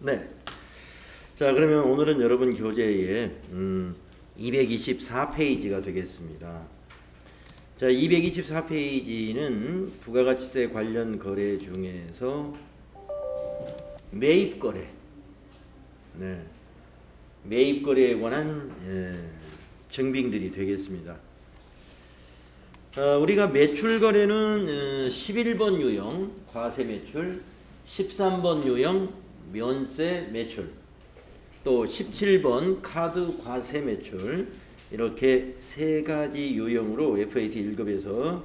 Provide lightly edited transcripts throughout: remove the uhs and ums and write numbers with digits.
네. 자, 그러면 오늘은 여러분 교재에 224페이지가 되겠습니다. 자, 224페이지는 부가가치세 관련 거래 중에서 매입 거래, 네, 매입 거래에 관한 증빙들이 되겠습니다. 우리가 매출 거래는 11번 유형 과세 매출, 13번 유형 면세 매출, 또 17번 카드 과세 매출, 이렇게 세 가지 유형으로 FAT 1급에서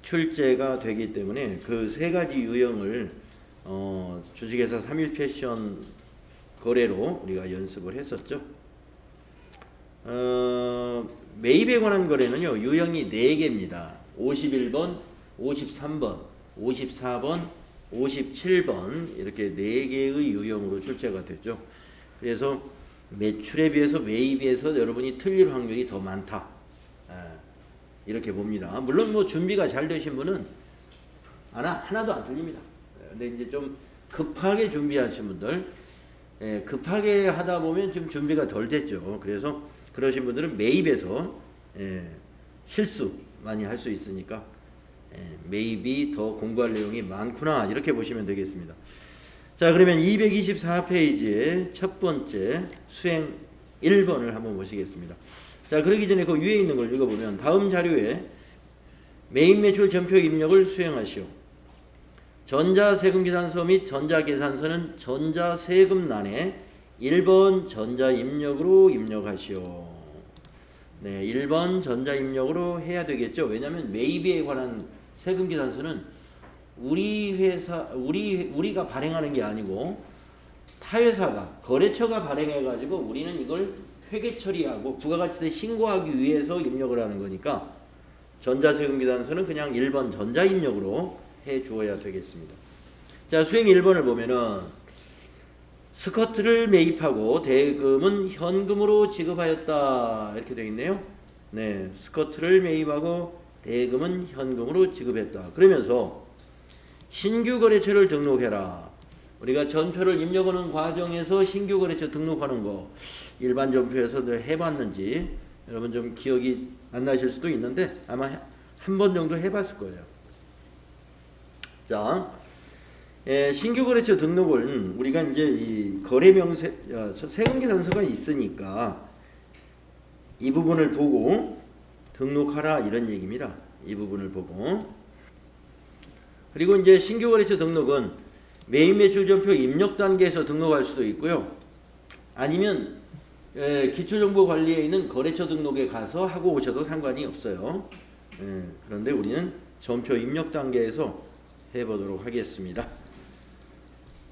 출제가 되기 때문에 그 세 가지 유형을 주식회사 3일 패션 거래로 우리가 연습을 했었죠. 매입에 관한 거래는요, 유형이 4개입니다. 51번, 53번, 54번, 57번 이렇게 4개의 유형으로 출제가 됐죠. 그래서 매출에 비해서 매입에서 여러분이 틀릴 확률이 더 많다, 이렇게 봅니다. 물론 뭐 준비가 잘 되신 분은 하나도 안 틀립니다. 근데 이제 좀 급하게 준비하신 분들, 급하게 하다 보면 좀 준비가 덜 됐죠. 그래서 그러신 분들은 매입에서 실수 많이 할 수 있으니까 매입이 더 공부할 내용이 많구나, 이렇게 보시면 되겠습니다. 자, 그러면 224페이지의 첫 번째 수행 1번을 한번 보시겠습니다. 자, 그러기 전에 그 위에 있는 걸 읽어보면, 다음 자료에 매입 매출 전표 입력을 수행하시오. 전자세금계산서 및 전자계산서는 전자세금란에 1번 전자입력으로 입력하시오. 네, 1번 전자입력으로 해야 되겠죠. 왜냐하면 매입에 관한 세금계산서는 우리가 발행하는 게 아니고 타회사가, 거래처가 발행해가지고 우리는 이걸 회계 처리하고 부가가치세 신고하기 위해서 입력을 하는 거니까 전자세금계산서는 그냥 1번 전자입력으로 해 주어야 되겠습니다. 자, 수행 1번을 보면은 스커트를 매입하고 대금은 현금으로 지급하였다, 이렇게 되어 있네요. 네, 스커트를 매입하고 대금은 현금으로 지급했다. 그러면서 신규 거래처를 등록해라. 우리가 전표를 입력하는 과정에서 신규 거래처 등록하는 거 일반 전표에서도 해봤는지 여러분 좀 기억이 안 나실 수도 있는데 아마 한 번 정도 해봤을 거예요. 자, 신규 거래처 등록을 우리가 이제 이 거래명세 세금계산서가 있으니까 이 부분을 보고 등록하라, 이런 얘기입니다. 이 부분을 보고. 그리고 이제 신규 거래처 등록은 매입 매출 전표 입력 단계에서 등록할 수도 있고요. 아니면 기초정보관리에 있는 거래처 등록에 가서 하고 오셔도 상관이 없어요. 그런데 우리는 전표 입력 단계에서 해보도록 하겠습니다.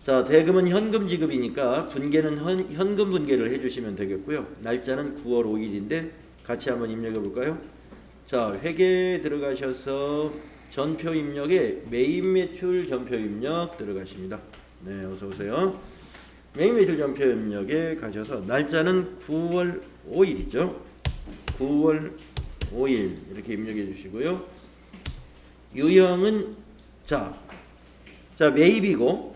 자, 대금은 현금 지급이니까 분계는 현금 분계를 해주시면 되겠고요. 날짜는 9월 5일인데 같이 한번 입력해 볼까요? 자, 회계에 들어가셔서 전표 입력에 매입 매출 전표 입력 들어가십니다. 네, 어서 오세요. 매입 매출 전표 입력에 가셔서 날짜는 9월 5일이죠. 9월 5일 이렇게 입력해 주시고요. 유형은 자 매입이고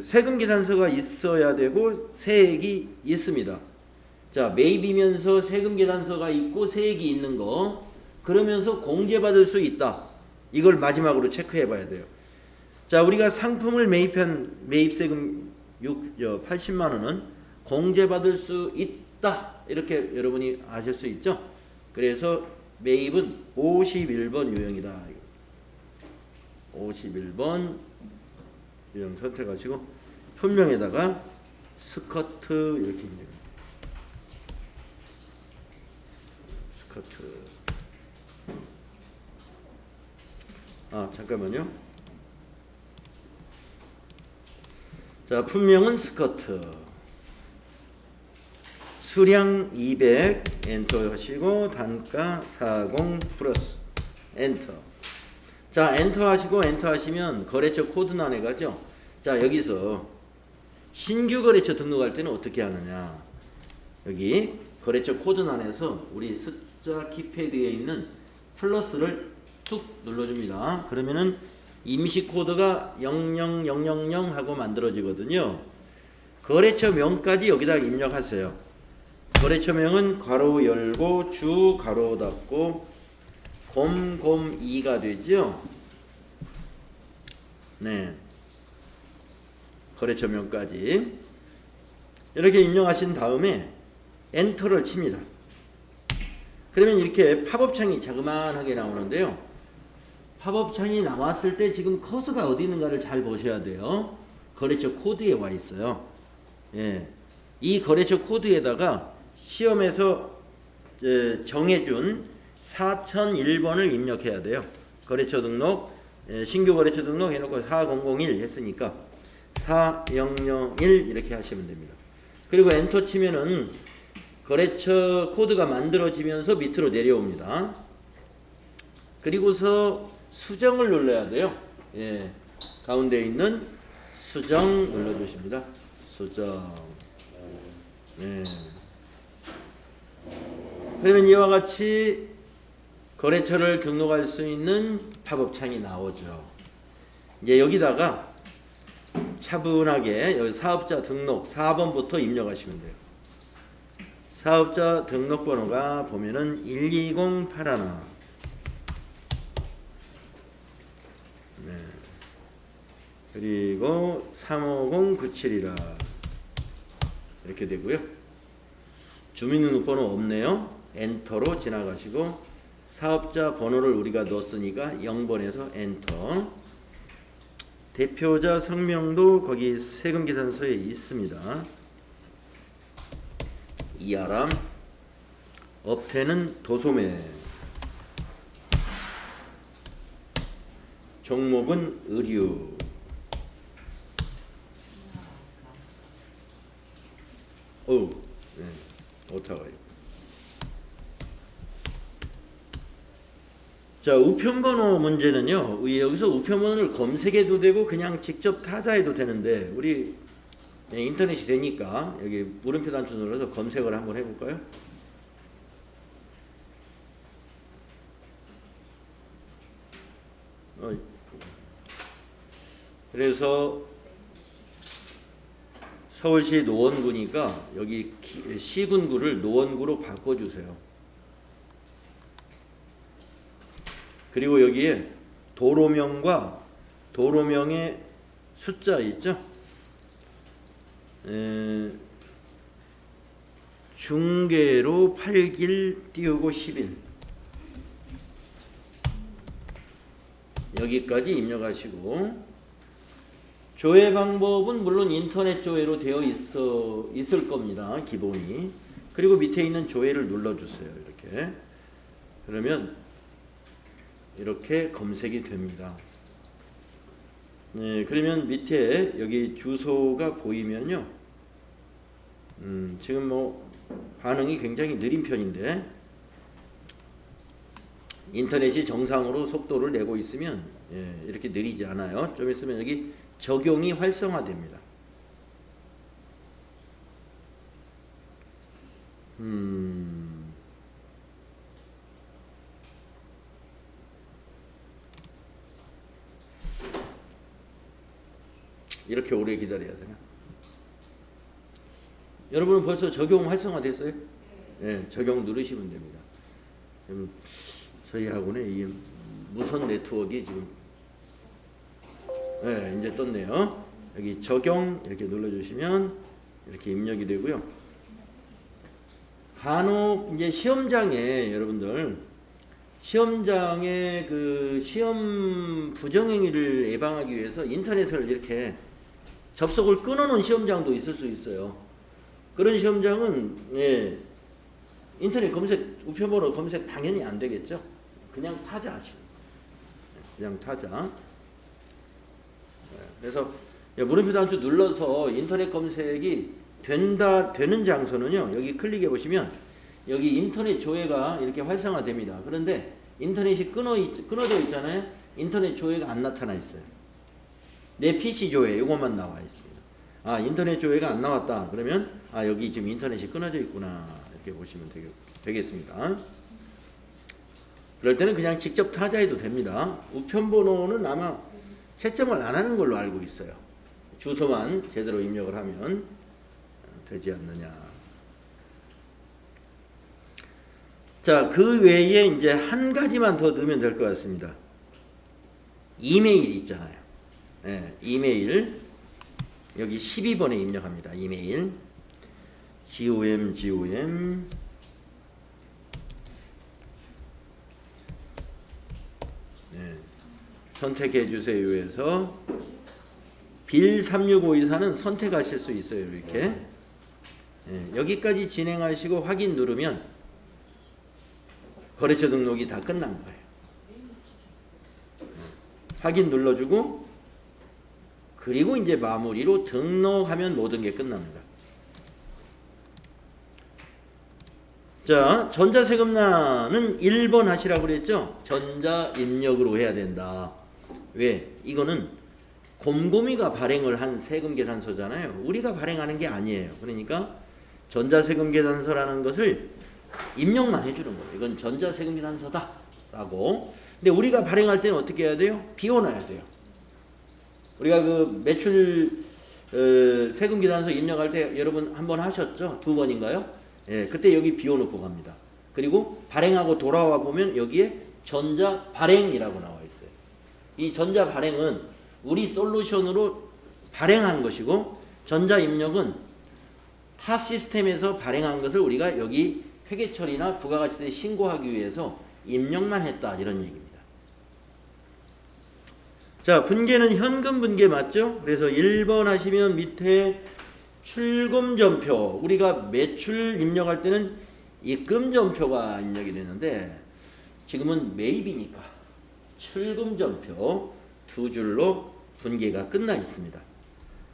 세금 계산서가 있어야 되고 세액이 있습니다. 자, 매입이면서 세금 계산서가 있고 세액이 있는 거, 그러면서 공제받을 수 있다. 이걸 마지막으로 체크해 봐야 돼요. 자, 우리가 상품을 매입한 매입세금 80만 원은 공제받을 수 있다, 이렇게 여러분이 아실 수 있죠. 그래서 매입은 51번 유형이다. 51번 유형 선택하시고 품명에다가 스커트 이렇게 입니다. 스커트. 잠깐만요. 자, 품명은 스커트. 수량 200 엔터 하시고 단가 40 플러스 엔터. 자, 엔터 하시고 엔터 하시면 거래처 코드란에 가죠. 자, 여기서 신규 거래처 등록할 때는 어떻게 하느냐. 여기 거래처 코드란에서 우리 숫자 키패드에 있는 플러스를 툭 눌러줍니다. 그러면은 임시 코드가 00000 하고 만들어지거든요. 거래처명까지 여기다 입력하세요. 거래처명은 괄호 열고 주 괄호 닫고 곰2가 되죠. 네. 거래처명까지 이렇게 입력하신 다음에 엔터를 칩니다. 그러면 이렇게 팝업창이 자그만하게 나오는데요. 팝업창이 나왔을 때 지금 커서가 어디 있는가를 잘 보셔야 돼요. 거래처 코드에 와 있어요. 예. 이 거래처 코드에다가 시험에서 정해준 4001번을 입력해야 돼요. 거래처 등록, 신규 거래처 등록 해놓고 4001 했으니까 4001 이렇게 하시면 됩니다. 그리고 엔터 치면은 거래처 코드가 만들어지면서 밑으로 내려옵니다. 그리고서 수정을 눌러야 돼요. 예, 가운데 있는 수정 눌러주십니다. 수정. 네. 그러면 이와 같이 거래처를 등록할 수 있는 팝업창이 나오죠. 이제 여기다가 차분하게 여기 사업자 등록 4번부터 입력하시면 돼요. 사업자 등록번호가 보면은 12081. 네. 그리고 35097이라 이렇게 되고요. 주민등록번호 없네요. 엔터로 지나가시고 사업자 번호를 우리가 넣었으니까 0번에서 엔터. 대표자 성명도 거기 세금계산서에 있습니다. 이아람. 업태는 도소매. 종목은 의류. 네, 오타가요. 자, 우편번호 문제는요. 여기서 우편번호를 검색해도 되고 그냥 직접 타자해도 되는데 우리 인터넷이 되니까 여기 물음표 단추 눌러서 검색을 한번 해볼까요? 그래서 서울시 노원구니까 여기 시군구를 노원구로 바꿔주세요. 그리고 여기에 도로명과 도로명의 숫자 있죠? 중계로 8길 띄우고 10일 여기까지 입력하시고 조회 방법은 물론 인터넷 조회로 되어 있을 겁니다. 기본이. 그리고 밑에 있는 조회를 눌러주세요. 이렇게. 그러면 이렇게 검색이 됩니다. 네, 그러면 밑에 여기 주소가 보이면요. 지금 뭐 반응이 굉장히 느린 편인데 인터넷이 정상으로 속도를 내고 있으면 이렇게 느리지 않아요. 좀 있으면 여기 적용이 활성화됩니다. 이렇게 오래 기다려야 되나? 여러분은 벌써 적용 활성화됐어요? 네, 적용 누르시면 됩니다. 저희하고는 이게 무선 네트워크가 지금 이제 떴네요. 여기 적용 이렇게 눌러주시면 이렇게 입력이 되고요. 간혹 이제 시험장에 여러분들 시험장에 그 시험 부정행위를 예방하기 위해서 인터넷을 이렇게 접속을 끊어놓은 시험장도 있을 수 있어요. 그런 시험장은 인터넷 검색 우편번호 검색 당연히 안 되겠죠. 그냥 타자 하시는. 그냥 타자. 그래서 물음표 단추 눌러서 인터넷 검색이 되는 장소는요. 여기 클릭해 보시면 여기 인터넷 조회가 이렇게 활성화됩니다. 그런데 인터넷이 끊어져 있잖아요. 인터넷 조회가 안 나타나 있어요. 내 PC 조회 이것만 나와 있습니다. 인터넷 조회가 안 나왔다. 그러면 여기 지금 인터넷이 끊어져 있구나. 이렇게 보시면 되겠습니다. 그럴 때는 그냥 직접 타자해도 됩니다. 우편번호는 아마 채점을 안 하는 걸로 알고 있어요. 주소만 제대로 입력을 하면 되지 않느냐. 자, 그 외에 이제 한 가지만 더 넣으면 될 것 같습니다. 이메일 있잖아요. 네, 이메일 여기 12번에 입력합니다. 이메일 gom 네, 선택해 주세요에서 빌 36524는 선택하실 수 있어요. 이렇게 네, 여기까지 진행하시고 확인 누르면 거래처 등록이 다 끝난 거예요. 확인 눌러주고 그리고 이제 마무리로 등록하면 모든 게 끝납니다. 자, 전자세금란은 1번 하시라고 그랬죠? 전자 입력으로 해야 된다. 왜? 이거는 곰곰이가 발행을 한 세금계산서잖아요. 우리가 발행하는 게 아니에요. 그러니까 전자세금계산서라는 것을 입력만 해주는 거예요. 이건 전자세금계산서다 라고. 근데 우리가 발행할 때는 어떻게 해야 돼요? 비워놔야 돼요. 우리가 그 매출 세금계산서 입력할 때 여러분 한 번 하셨죠? 2번인가요? 예, 그때 여기 비워놓고 갑니다. 그리고 발행하고 돌아와 보면 여기에 전자발행이라고 나와 있어요. 이 전자발행은 우리 솔루션으로 발행한 것이고 전자입력은 타 시스템에서 발행한 것을 우리가 여기 회계처리나 부가가치세 신고하기 위해서 입력만 했다 이런 얘기입니다. 자, 분계는 현금 분계 맞죠? 그래서 1번 하시면 밑에 출금전표, 우리가 매출 입력할 때는 입금전표가 입력이 되는데 지금은 매입이니까 출금전표 2줄로 분계가 끝나 있습니다.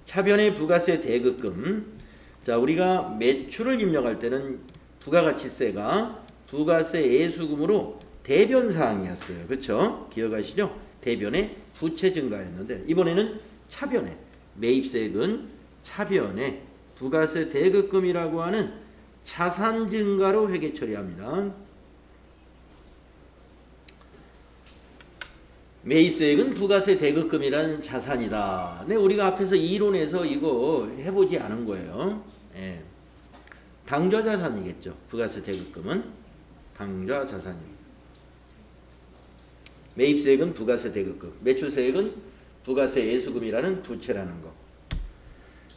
차변의 부가세 대급금. 자, 우리가 매출을 입력할 때는 부가가치세가 부가세 애수금으로 대변사항이었어요. 그렇죠? 기억하시죠? 대변의 부채 증가였는데 이번에는 차변에 매입세액은 차변에 부가세 대급금이라고 하는 자산 증가로 회계 처리합니다. 매입세액은 부가세 대급금이라는 자산이다. 근데 우리가 앞에서 이론에서 이거 해보지 않은 거예요. 예. 당좌자산이겠죠. 부가세 대급금은 당좌자산입니다. 매입세액은 부가세 대급금, 매출세액은 부가세 애수금이라는 부채라는 거.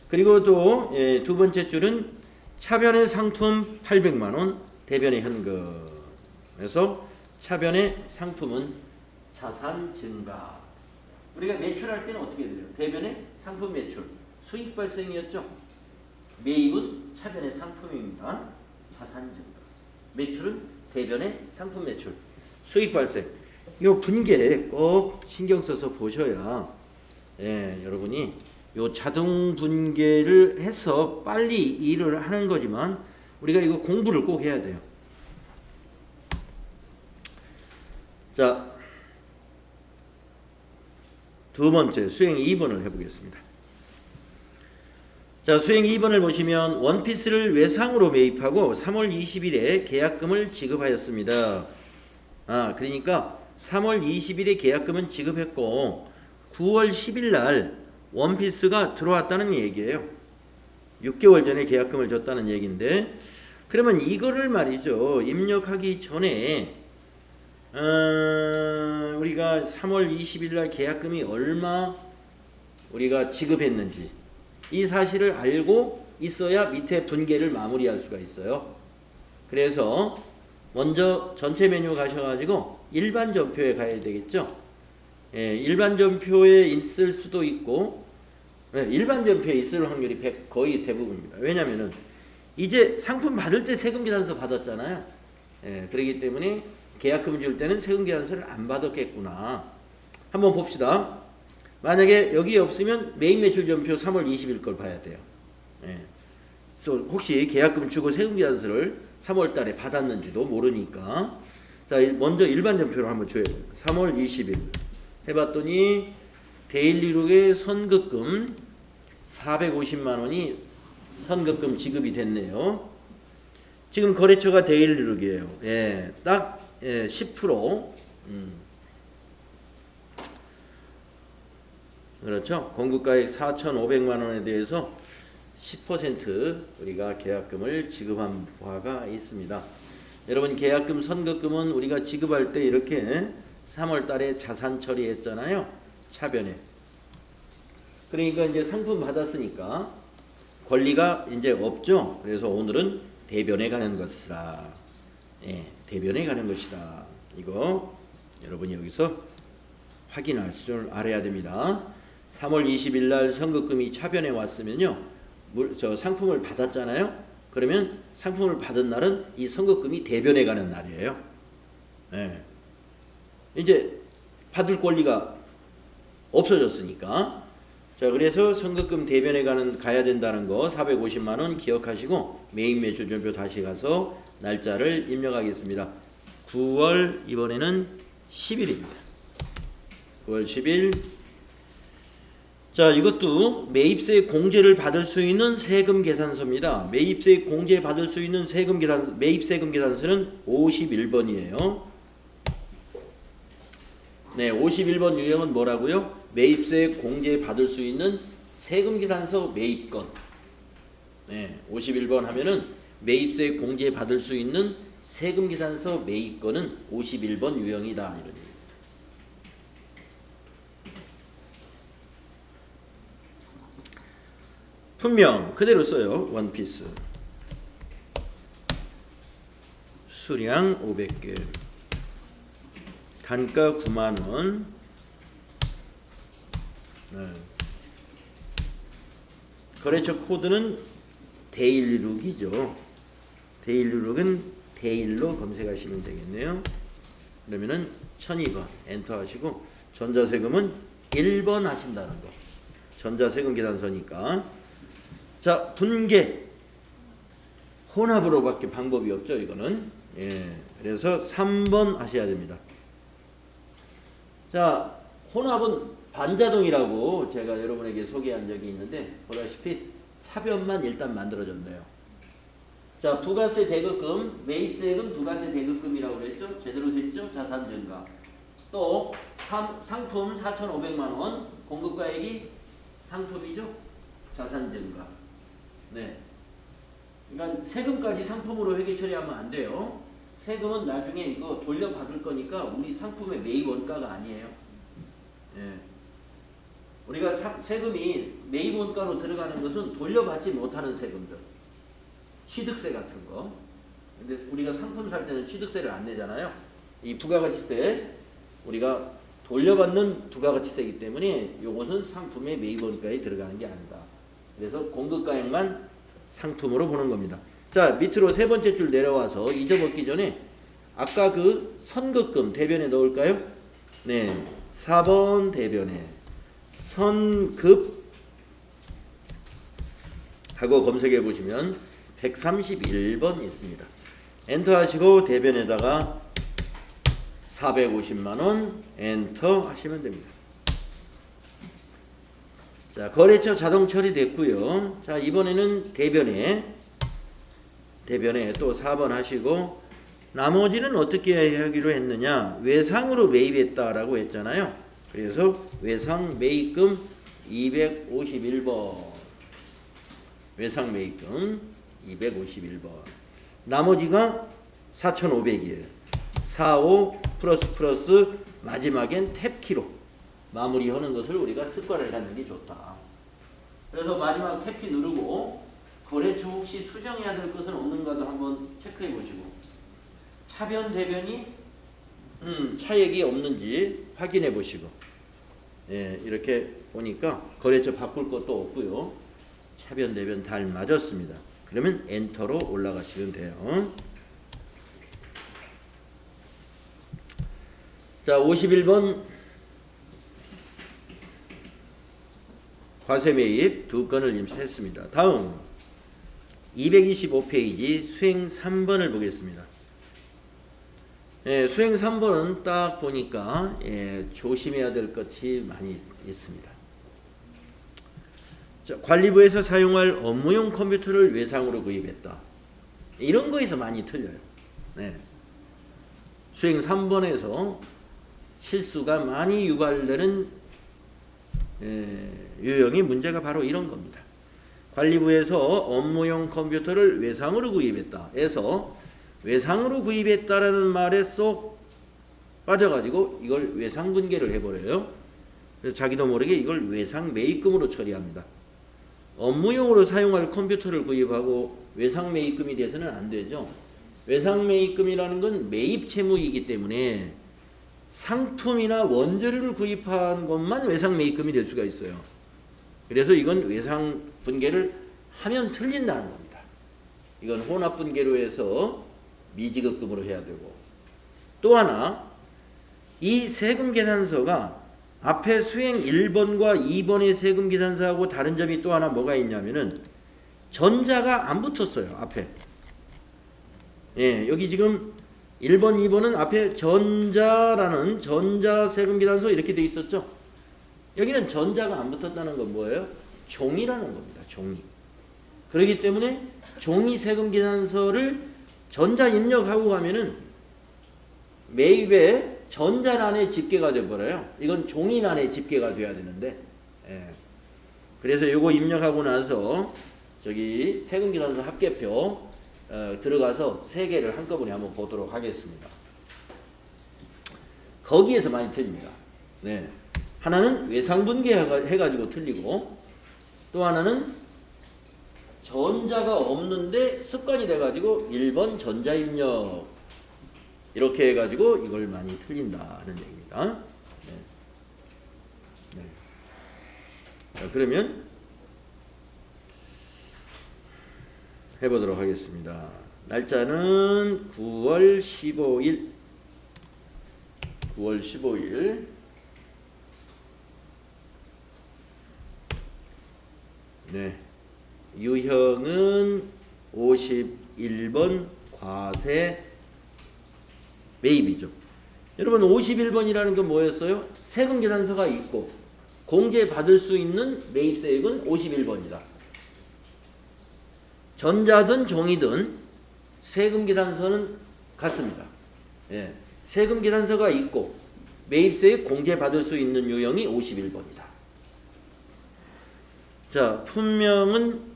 그리고 또 두 번째 줄은 차변의 상품 800만원, 대변의 현금에서 차변의 상품은 자산 증가. 우리가 매출할 때는 어떻게 돼요? 대변의 상품 매출, 수익 발생이었죠. 매입은 차변의 상품입니다. 자산 증가. 매출은 대변의 상품 매출, 수익 발생. 요 분계 꼭 신경 써서 보셔야 여러분이 요 자동 분계를 해서 빨리 일을 하는 거지만 우리가 이거 공부를 꼭 해야 돼요. 자, 두 번째 수행 2번을 해보겠습니다. 자, 수행 2번을 보시면 원피스를 외상으로 매입하고 3월 20일에 계약금을 지급하였습니다. 그러니까 3월 20일에 계약금은 지급했고 9월 10일 날 원피스가 들어왔다는 얘기예요. 6개월 전에 계약금을 줬다는 얘기인데 그러면 이거를 말이죠. 입력하기 전에 우리가 3월 20일 날 계약금이 얼마 우리가 지급했는지 이 사실을 알고 있어야 밑에 분계를 마무리할 수가 있어요. 그래서 먼저 전체 메뉴 가셔가지고 일반 전표에 가야 되겠죠. 일반 전표에 있을 수도 있고 일반 전표에 있을 확률이 거의 대부분입니다. 왜냐면은 이제 상품 받을 때 세금계산서 받았잖아요. 그렇기 때문에 계약금 줄 때는 세금계산서를 안 받았겠구나. 한번 봅시다. 만약에 여기 없으면 매입매출전표 3월 20일 걸 봐야 돼요. 그래서 혹시 계약금 주고 세금계산서를 3월 달에 받았는지도 모르니까 자, 먼저 일반 전표를 한번 줘야 돼요. 3월 20일 해봤더니 데일리룩의 선급금 450만 원이 선급금 지급이 됐네요. 지금 거래처가 데일리룩이에요. 딱 10%. 그렇죠? 공급가액 4,500만 원에 대해서 10% 우리가 계약금을 지급한 바가 있습니다. 여러분 계약금, 선급금은 우리가 지급할 때 이렇게 3월 달에 자산 처리했잖아요. 차변에. 그러니까 이제 상품 받았으니까 권리가 이제 없죠. 그래서 오늘은 대변에 가는 것이다. 예, 대변에 가는 것이다. 이거 여러분이 여기서 확인하실 줄 알아야 됩니다. 3월 20일 날 선급금이 차변에 왔으면요. 상품을 받았잖아요. 그러면 상품을 받은 날은 이 선급금이 대변에 가는 날이에요. 예. 이제 받을 권리가 없어졌으니까. 자, 그래서 선급금 대변에 가야 된다는 거 450만 원 기억하시고 매입 매출전표 다시 가서 날짜를 입력하겠습니다. 9월 이번에는 10일입니다. 9월 10일. 자, 이것도 매입세 공제를 받을 수 있는 세금 계산서입니다. 매입세 공제 받을 수 있는 세금 계산, 매입세금 계산서는 51번이에요. 네, 51번 유형은 뭐라고요? 매입세 공제 받을 수 있는 세금 계산서 매입건. 네, 51번 하면은 매입세 공제 받을 수 있는 세금 계산서 매입건은 51번 유형이다. 이런 얘기. 분명 그대로 써요. 원피스. 수량 500개. 단가 9만 원. 네. 거래처 코드는 데일리룩이죠. 데일리룩은 데일로 검색하시면 되겠네요. 그러면은 1002번 엔터 하시고 전자세금은 1번 하신다는 거. 전자세금 계산서니까. 자, 분계 혼합으로밖에 방법이 없죠. 이거는. 예. 그래서 3번 하셔야 됩니다. 자, 혼합은 반자동이라고 제가 여러분에게 소개한 적이 있는데 보다시피 차변만 일단 만들어졌네요. 자, 부가세 대급금, 매입세금 부가세 대급금이라고 그랬죠. 제대로 됐죠. 자산 증가. 또 상품 4,500만 원, 공급가액이 상품이죠. 자산 증가. 네. 그러니까 세금까지 상품으로 회계 처리하면 안 돼요. 세금은 나중에 이거 돌려받을 거니까 우리 상품의 매입 원가가 아니에요. 예. 우리가 세금이 매입 원가로 들어가는 것은 돌려받지 못하는 세금들. 취득세 같은 거. 근데 우리가 상품 살 때는 취득세를 안 내잖아요. 이 부가가치세 우리가 돌려받는 부가가치세이기 때문에 이것은 상품의 매입 원가에 들어가는 게 아니다. 그래서 공급가액만 상품으로 보는 겁니다. 자, 밑으로 세 번째 줄 내려와서 잊어먹기 전에 아까 그 선급금 대변에 넣을까요? 네, 4번 대변에 선급 하고 검색해 보시면 131번 있습니다. 엔터 하시고 대변에다가 450만 원 엔터 하시면 됩니다. 자, 거래처 자동 처리됐고요. 자, 이번에는 대변에 또 4번 하시고 나머지는 어떻게 하기로 했느냐? 외상으로 매입했다라고 했잖아요. 그래서 외상 매입금 251번. 외상 매입금 251번. 나머지가 4,500이에요. 45 플러스 마지막엔 탭키로 마무리하는 것을 우리가 습관을 갖는 게 좋다. 그래서 마지막 탭키 누르고 거래처 혹시 수정해야 될 것은 없는가도 한번 체크해 보시고 차변 대변이 차액이 없는지 확인해 보시고 예, 이렇게 보니까 거래처 바꿀 것도 없고요. 차변 대변 다 맞았습니다. 그러면 엔터로 올라가시면 돼요. 자, 51번 과세 매입 2건을 임차했습니다. 다음 225페이지 수행 3번을 보겠습니다. 예, 수행 3번은 딱 보니까 조심해야 될 것이 많이 있습니다. 자, 관리부에서 사용할 업무용 컴퓨터를 외상으로 구입했다. 이런 거에서 많이 틀려요. 네. 수행 3번에서 실수가 많이 유발되는 유형이 문제가 바로 이런 겁니다. 관리부에서 업무용 컴퓨터를 외상으로 구입했다 해서 외상으로 구입했다라는 말에 쏙 빠져가지고 이걸 외상분계를 해버려요. 그래서 자기도 모르게 이걸 외상 매입금으로 처리합니다. 업무용으로 사용할 컴퓨터를 구입하고 외상 매입금이 돼서는 안 되죠. 외상 매입금이라는 건 매입 채무이기 때문에 상품이나 원재료를 구입한 것만 외상 매입금이 될 수가 있어요. 그래서 이건 외상 분계를 하면 틀린다는 겁니다. 이건 혼합 분계로 해서 미지급금으로 해야 되고, 또 하나 이 세금 계산서가 앞에 수행 1번과 2번의 세금 계산서하고 다른 점이 또 하나 뭐가 있냐면은 전자가 안 붙었어요. 앞에. 예, 여기 지금 1번, 2번은 앞에 전자라는 전자 세금 계산서 이렇게 돼 있었죠. 여기는 전자가 안 붙었다는 건 뭐예요? 종이라는 겁니다. 종이. 그렇기 때문에 종이 세금 계산서를 전자 입력하고 가면은 매입에 전자란에 집계가 돼버려요. 이건 종이란에 집계가 돼야 되는데, 예. 그래서 요거 입력하고 나서 저기 세금계산서 합계표 들어가서 3개를 한꺼번에 한번 보도록 하겠습니다. 거기에서 많이 틀립니다. 네. 하나는 외상분계 해가지고 틀리고, 또 하나는 전자가 없는데 습관이 돼가지고 1번 전자입력 이렇게 해가지고 이걸 많이 틀린다는 얘기입니다. 네. 네. 자, 그러면 해보도록 하겠습니다. 날짜는 9월 15일. 9월 15일. 네. 유형은 51번 과세 매입이죠. 여러분 51번이라는 건 뭐였어요? 세금 계산서가 있고 공제 받을 수 있는 매입세액은 51번이다. 전자든 종이든 세금 계산서는 같습니다. 예. 세금 계산서가 있고 매입세액 공제 받을 수 있는 유형이 51번이다. 자, 품명은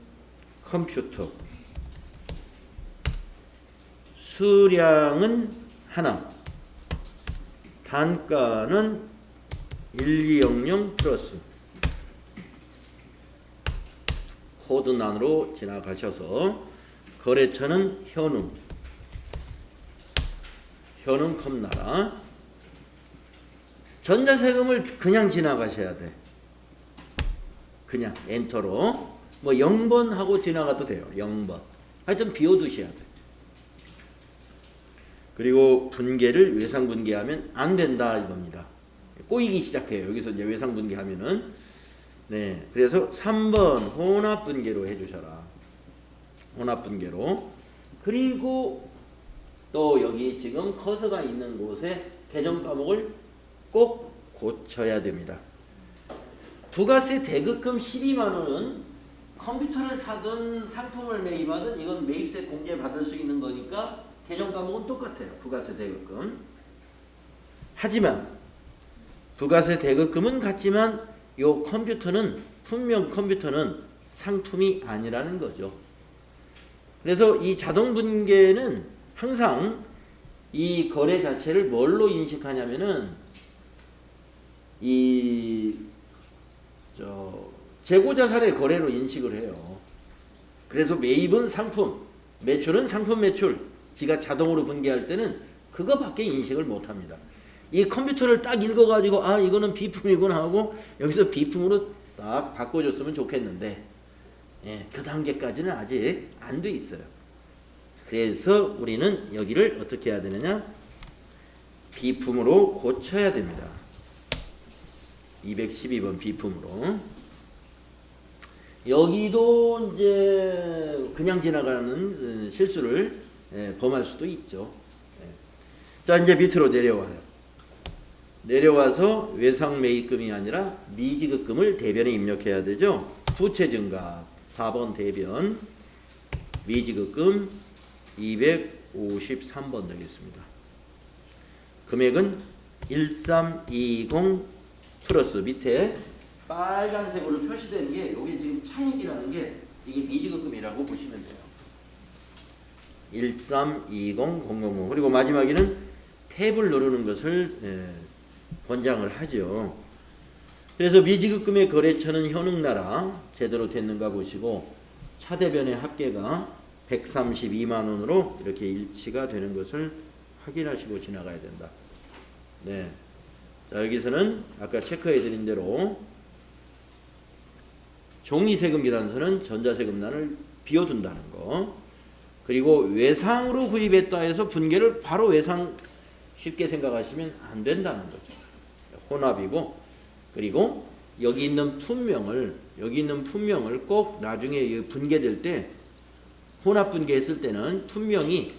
컴퓨터, 수량은 하나, 단가는 1200 플러스. 코드난으로 지나가셔서 거래처는 현웅 컴나라. 전자세금을 그냥 지나가셔야 돼. 그냥 엔터로 뭐 0번 하고 지나가도 돼요. 0번. 하여튼 비워두셔야 돼. 그리고 분계를 외상분계하면 안 된다 이겁니다. 꼬이기 시작해요. 여기서 이제 외상분계하면은. 네, 그래서 3번 혼합분계로 해주셔라. 혼합분계로. 그리고 또 여기 지금 커서가 있는 곳에 계정 과목을 꼭 고쳐야 됩니다. 부가세 대급금 12만원은 컴퓨터를 사든 상품을 매입하든 이건 매입세 공제 받을 수 있는 거니까 계정 과목은 똑같아요. 부가세 대급금. 하지만 부가세 대급금은 같지만 요 컴퓨터는 품명 컴퓨터는 상품이 아니라는 거죠. 그래서 이 자동분계는 항상 이 거래 자체를 뭘로 인식하냐면은 재고자산의 거래로 인식을 해요. 그래서 매입은 상품, 매출은 상품 매출. 지가 자동으로 분계할 때는 그거밖에 인식을 못합니다. 이 컴퓨터를 딱 읽어가지고 아 이거는 비품이구나 하고 여기서 비품으로 딱 바꿔줬으면 좋겠는데 예, 그 단계까지는 아직 안 돼 있어요. 그래서 우리는 여기를 어떻게 해야 되느냐? 비품으로 고쳐야 됩니다. 212번 비품으로. 여기도 이제 그냥 지나가는 실수를 범할 수도 있죠. 자, 이제 밑으로 내려와요. 내려와서 외상 매입금이 아니라 미지급금을 대변에 입력해야 되죠. 부채 증가 4번 대변 미지급금 253번 되겠습니다. 금액은 1320 플러스 밑에 빨간색으로 표시되는 게 여기 지금 차익이라는 게 이게 미지급금이라고 보시면 돼요. 132000 그리고 마지막에는 탭을 누르는 것을 권장을 하죠. 그래서 미지급금의 거래처는 현흥나라 제대로 됐는가 보시고 차대변의 합계가 132만 원으로 이렇게 일치가 되는 것을 확인하시고 지나가야 된다. 네. 자, 여기서는 아까 체크해 드린 대로 종이세금 계산서는 전자세금란을 비워둔다는 거. 그리고 외상으로 구입했다 해서 분계를 바로 외상 쉽게 생각하시면 안 된다는 거죠. 혼합이고, 그리고 여기 있는 품명을 꼭 나중에 분계될 때 혼합 분계했을 때는 품명이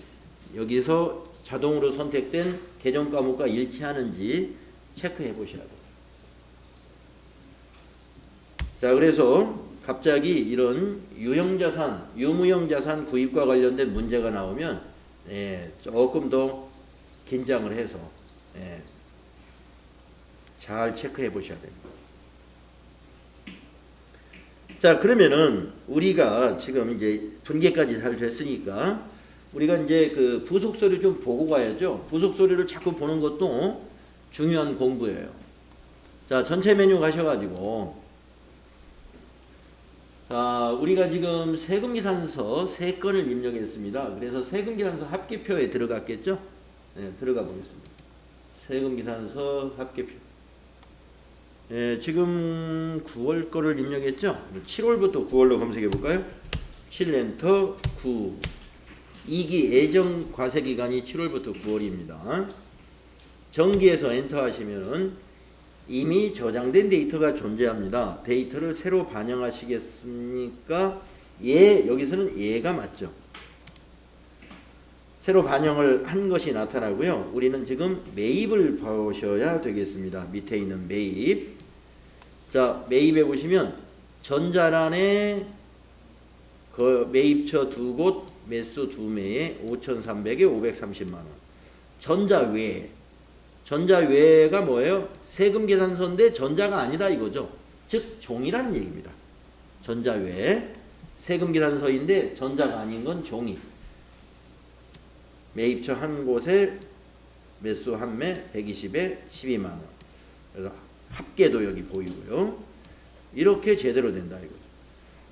여기서 자동으로 선택된 계정 과목과 일치하는지 체크해 보셔야 돼요. 자, 그래서 갑자기 이런 유형자산, 유무형자산 구입과 관련된 문제가 나오면 조금 더 긴장을 해서 잘 체크해 보셔야 됩니다. 자, 그러면은 우리가 지금 이제 분계까지 잘 됐으니까 우리가 이제 그 부속서류 좀 보고 가야죠. 부속서류를 자꾸 보는 것도 중요한 공부예요. 자, 전체 메뉴 가셔가지고 자, 우리가 지금 세금계산서 3건을 입력했습니다. 그래서 세금계산서 합계표에 들어갔겠죠? 네, 들어가 보겠습니다. 세금계산서 합계표. 지금 9월 거를 입력했죠? 7월부터 9월로 검색해 볼까요? 7 엔터 9. 2기 예정 과세기간이 7월부터 9월입니다. 정기에서 엔터 하시면은 이미 저장된 데이터가 존재합니다. 데이터를 새로 반영하시겠습니까? 예, 여기서는 예가 맞죠. 새로 반영을 한 것이 나타나고요. 우리는 지금 매입을 보셔야 되겠습니다. 밑에 있는 매입. 자, 매입해 보시면 전자란에 그 매입처 2곳, 매수 2매에 5,300에 530만 원. 전자외가 뭐예요? 세금계산서인데 전자가 아니다 이거죠. 즉 종이라는 얘기입니다. 전자외 세금계산서인데 전자가 아닌 건 종이. 매입처 한 곳에 매수 한 매 120에 12만 원. 그래서 합계도 여기 보이고요. 이렇게 제대로 된다 이거죠.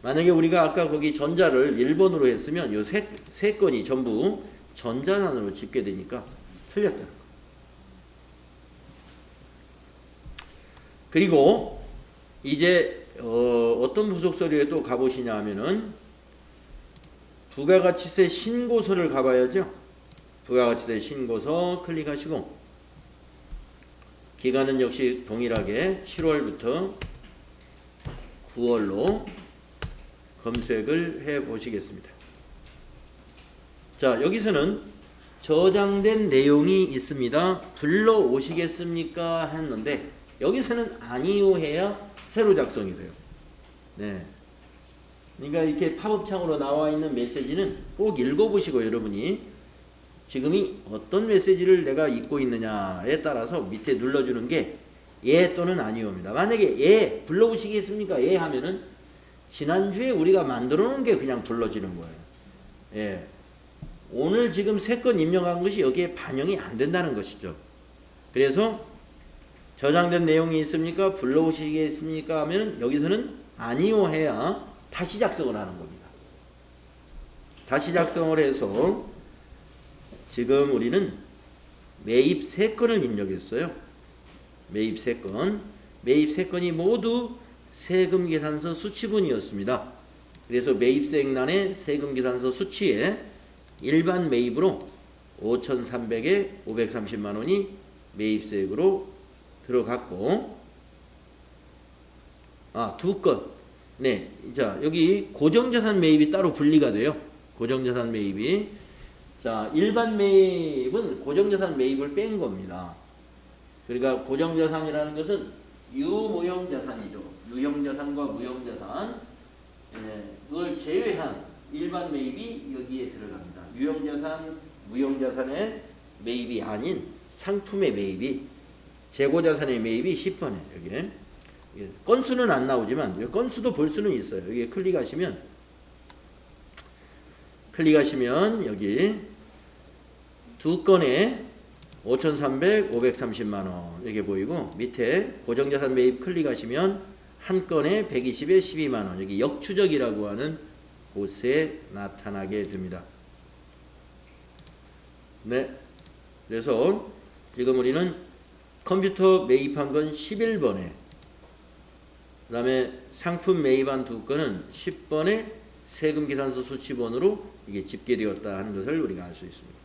만약에 우리가 아까 거기 전자를 1번으로 했으면 요 세 건이 전부 전자난으로 집계되니까 틀렸다. 그리고 이제 어떤 부속서류에 또 가보시냐 하면은 부가가치세 신고서를 가봐야죠. 부가가치세 신고서 클릭하시고 기간은 역시 동일하게 7월부터 9월로 검색을 해 보시겠습니다. 자, 여기서는 저장된 내용이 있습니다. 불러오시겠습니까? 했는데 여기서는 아니요 해야 새로 작성이 돼요. 네. 그러니까 이렇게 팝업창으로 나와 있는 메시지는 꼭 읽어보시고 여러분이 지금이 어떤 메시지를 내가 읽고 있느냐에 따라서 밑에 눌러주는 게 예 또는 아니요입니다. 만약에 예 불러오시겠습니까? 예 하면은 지난주에 우리가 만들어 놓은 게 그냥 불러지는 거예요. 예. 오늘 지금 3건 입력한 것이 여기에 반영이 안 된다는 것이죠. 그래서 저장된 내용이 있습니까? 불러오시겠습니까? 하면 여기서는 아니요 해야 다시 작성을 하는 겁니다. 다시 작성을 해서 지금 우리는 매입 3건을 입력했어요. 매입 3건. 매입 3건이 모두 세금계산서 수치분이었습니다. 그래서 매입세액란의 세금계산서 수치에 일반 매입으로 5,300에 530만 원이 매입세액으로 들어갔고, 2건. 네. 자, 여기 고정자산 매입이 따로 분리가 돼요. 고정자산 매입이. 자, 일반 매입은 고정자산 매입을 뺀 겁니다. 그러니까 고정자산이라는 것은 유무형자산이죠. 유형자산과 무형자산. 그걸 제외한 일반 매입이 여기에 들어갑니다. 유형자산, 무형자산의 매입이 아닌 상품의 매입이, 재고자산의 매입이 10번에 여기에 건수는 안 나오지만 건수도 볼 수는 있어요. 여기 클릭하시면 여기 두 건에 5,300, 530만 원 이렇게 보이고 밑에 고정자산 매입 클릭하시면 한 건에 120에 12만 원 여기 역추적이라고 하는 곳에 나타나게 됩니다. 네, 그래서 지금 우리는 컴퓨터 매입한 건 11번에 그 다음에 상품 매입한 두 건은 10번에 세금계산서 수취번호로 이게 집계되었다 하는 것을 우리가 알 수 있습니다.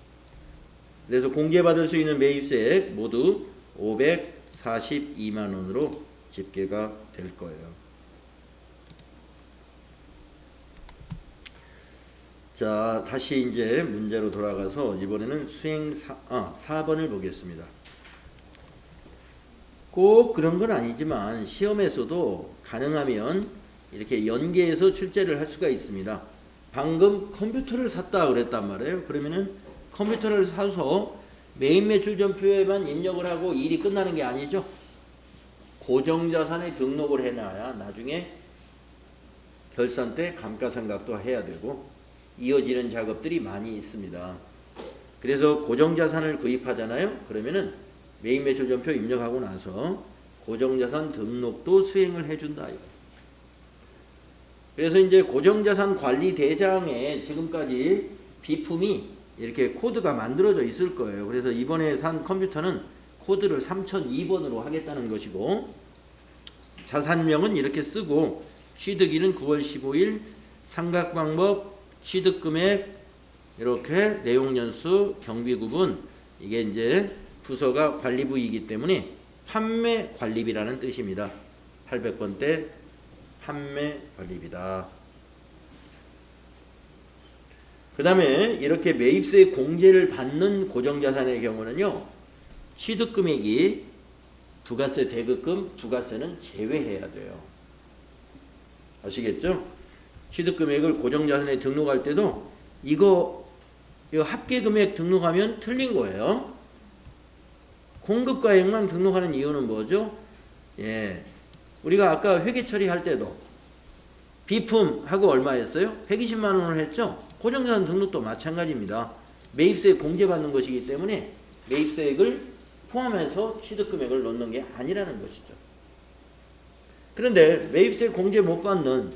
그래서 공개받을 수 있는 매입세액 모두 542만 원으로 집계가 될 거예요. 자, 다시 이제 문제로 돌아가서 이번에는 수행 4번을 보겠습니다. 꼭 그런 건 아니지만 시험에서도 가능하면 이렇게 연계해서 출제를 할 수가 있습니다. 방금 컴퓨터를 샀다 그랬단 말이에요. 그러면은 컴퓨터를 사서 매입 매출 전표에만 입력을 하고 일이 끝나는 게 아니죠. 고정자산에 등록을 해놔야 나중에 결산 때 감가상각도 해야 되고 이어지는 작업들이 많이 있습니다. 그래서 고정자산을 구입하잖아요. 그러면은 매입 매출 전표 입력하고 나서 고정자산 등록도 수행을 해준다. 그래서 이제 고정자산 관리 대장에 지금까지 비품이 이렇게 코드가 만들어져 있을 거예요. 그래서 이번에 산 컴퓨터는 코드를 3002번으로 하겠다는 것이고 자산명은 이렇게 쓰고 취득일은 9월 15일 상각방법 취득금액 이렇게 내용연수 경비구분 이게 이제 부서가 관리부이기 때문에 판매관리비라는 뜻입니다. 800번대 판매관리비다. 그 다음에 이렇게 매입세 공제를 받는 고정자산의 경우는요. 취득금액이 부가세 대급금, 부가세는 제외해야 돼요. 아시겠죠? 취득금액을 고정자산에 등록할 때도 이거 합계금액 등록하면 틀린 거예요. 공급가액만 등록하는 이유는 뭐죠? 예, 우리가 아까 회계 처리할 때도 비품하고 얼마였어요? 120만 원을 했죠? 고정자산 등록도 마찬가지입니다. 매입세 공제받는 것이기 때문에 매입세액을 포함해서 취득금액을 넣는 게 아니라는 것이죠. 그런데 매입세 공제 못 받는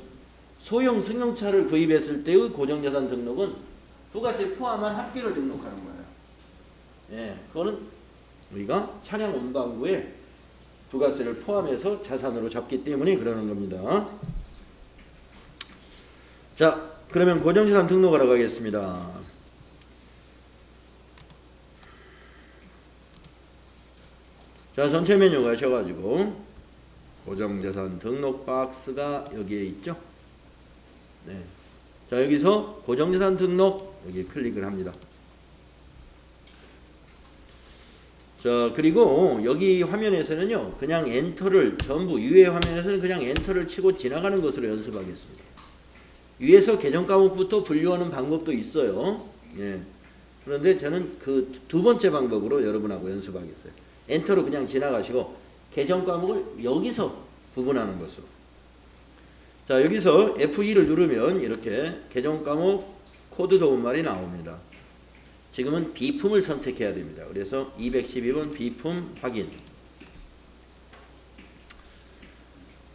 소형 승용차를 구입했을 때의 고정자산 등록은 부가세 포함한 합계를 등록하는 거예요. 예, 그거는 우리가 차량 운반부에 부가세를 포함해서 자산으로 잡기 때문에 그러는 겁니다. 자, 그러면 고정자산 등록하러 가겠습니다. 자, 전체 메뉴 가셔가지고 고정자산 등록 박스가 여기에 있죠. 네. 자, 여기서 고정자산 등록 여기 클릭을 합니다. 자, 그리고 여기 화면에서는요, 그냥 엔터를 전부 위에 화면에서는 그냥 엔터를 치고 지나가는 것으로 연습하겠습니다. 위에서 계정 과목부터 분류하는 방법도 있어요. 예. 그런데 저는 그 두 번째 방법으로 여러분하고 연습하겠어요. 엔터로 그냥 지나가시고 계정 과목을 여기서 구분하는 것으로. 자, 여기서 F2를 누르면 이렇게 계정 과목 코드 도움말이 나옵니다. 지금은 비품을 선택해야 됩니다. 그래서 212번 비품 확인.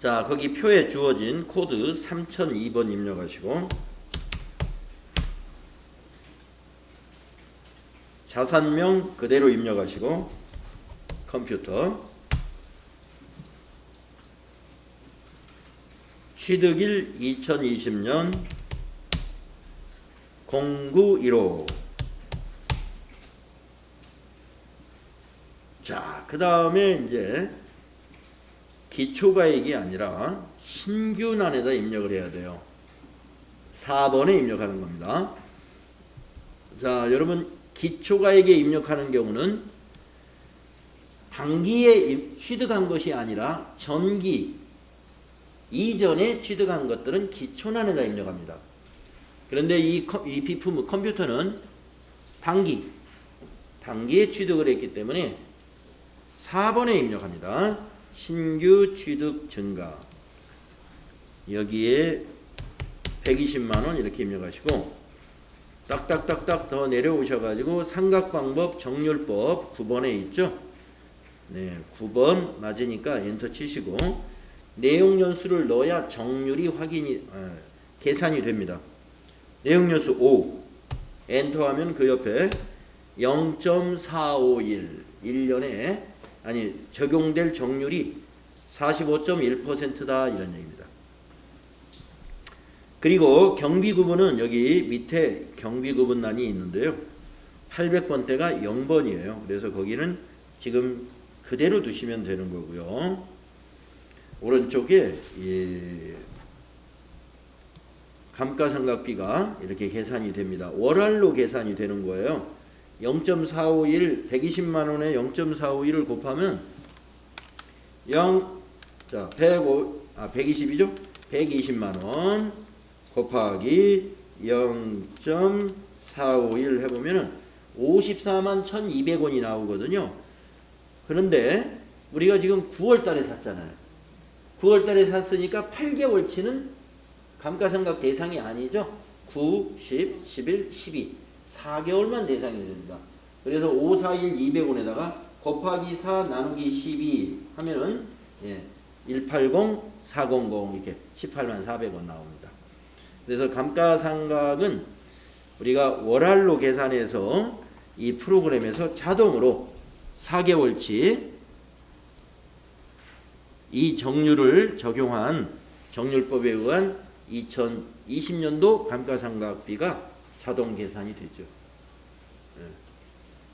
자, 거기 표에 주어진 코드 3002번 입력하시고 자산명 그대로 입력하시고 컴퓨터 취득일 2020년 0915. 자, 그 다음에 이제 기초가액이 아니라 신규난에다 입력을 해야 돼요. 4번에 입력하는 겁니다. 자, 여러분 기초가액에 입력하는 경우는 단기에 취득한 것이 아니라 전기 이전에 취득한 것들은 기초난에다 입력합니다. 그런데 이 비품 컴퓨터는 단기에 취득을 했기 때문에 4번에 입력합니다. 신규 취득 증가. 여기에 120만 원 이렇게 입력하시고 딱딱딱딱 더 내려오셔가지고 삼각방법 정률법 9번에 있죠. 네, 9번 맞으니까 엔터 치시고 내용연수를 넣어야 정률이 계산이 됩니다. 내용연수 5 엔터하면 그 옆에 0.451 1년에 적용될 정률이 45.1%다 이런 얘기입니다. 그리고 경비구분은 여기 밑에 경비구분란이 있는데요. 800번대가 0번이에요. 그래서 거기는 지금 그대로 두시면 되는 거고요. 오른쪽에 감가상각비가 이렇게 계산이 됩니다. 월할로 계산이 되는 거예요. 0.451 120만 원에 0.451을 곱하면 120이죠? 120만 원 곱하기 0.451 해보면은 54만 1,200원이 나오거든요. 그런데 우리가 지금 9월 달에 샀잖아요. 9월 달에 샀으니까 8개월치는 감가상각 대상이 아니죠. 9, 10, 11, 12 4개월만 대상이 됩니다. 그래서 541 200원에다가 곱하기 4 나누기 12 하면은 180 400 이렇게 18만 400원 나옵니다. 그래서 감가상각은 우리가 월할로 계산해서 이 프로그램에서 자동으로 4개월치 이 정률을 적용한 정률법에 의한 2020년도 감가상각비가 자동 계산이 되죠.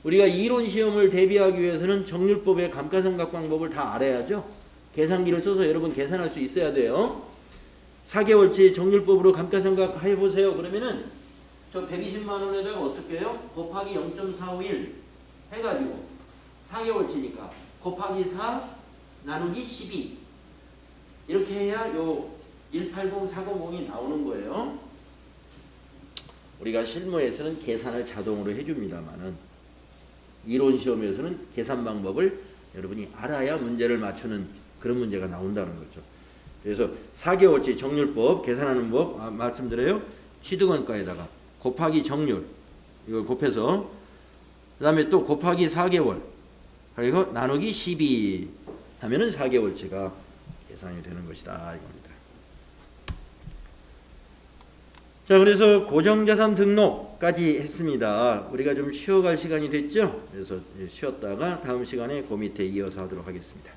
우리가 이론 시험을 대비하기 위해서는 정률법의 감가상각 방법을 다 알아야죠. 계산기를 써서 여러분 계산할 수 있어야 돼요. 4개월치 정률법으로 감가상각 해보세요. 그러면은 저 120만 원에다가 어떻게 해요? 곱하기 0.451 해가지고 4개월치니까 곱하기 4 나누기 12 이렇게 해야 요 180400이 나오는 거예요. 우리가 실무에서는 계산을 자동으로 해줍니다만은 이론 시험에서는 계산 방법을 여러분이 알아야 문제를 맞추는 그런 문제가 나온다는 거죠. 그래서 4개월치 정률법 계산하는 법 말씀드려요. 취득원가에다가 곱하기 정률 이걸 곱해서 그 다음에 또 곱하기 4개월 그리고 나누기 12 하면은 4개월치가 계산이 되는 것이다 이겁니다. 자, 그래서 고정자산 등록까지 했습니다. 우리가 좀 쉬어갈 시간이 됐죠? 그래서 쉬었다가 다음 시간에 그 밑에 이어서 하도록 하겠습니다.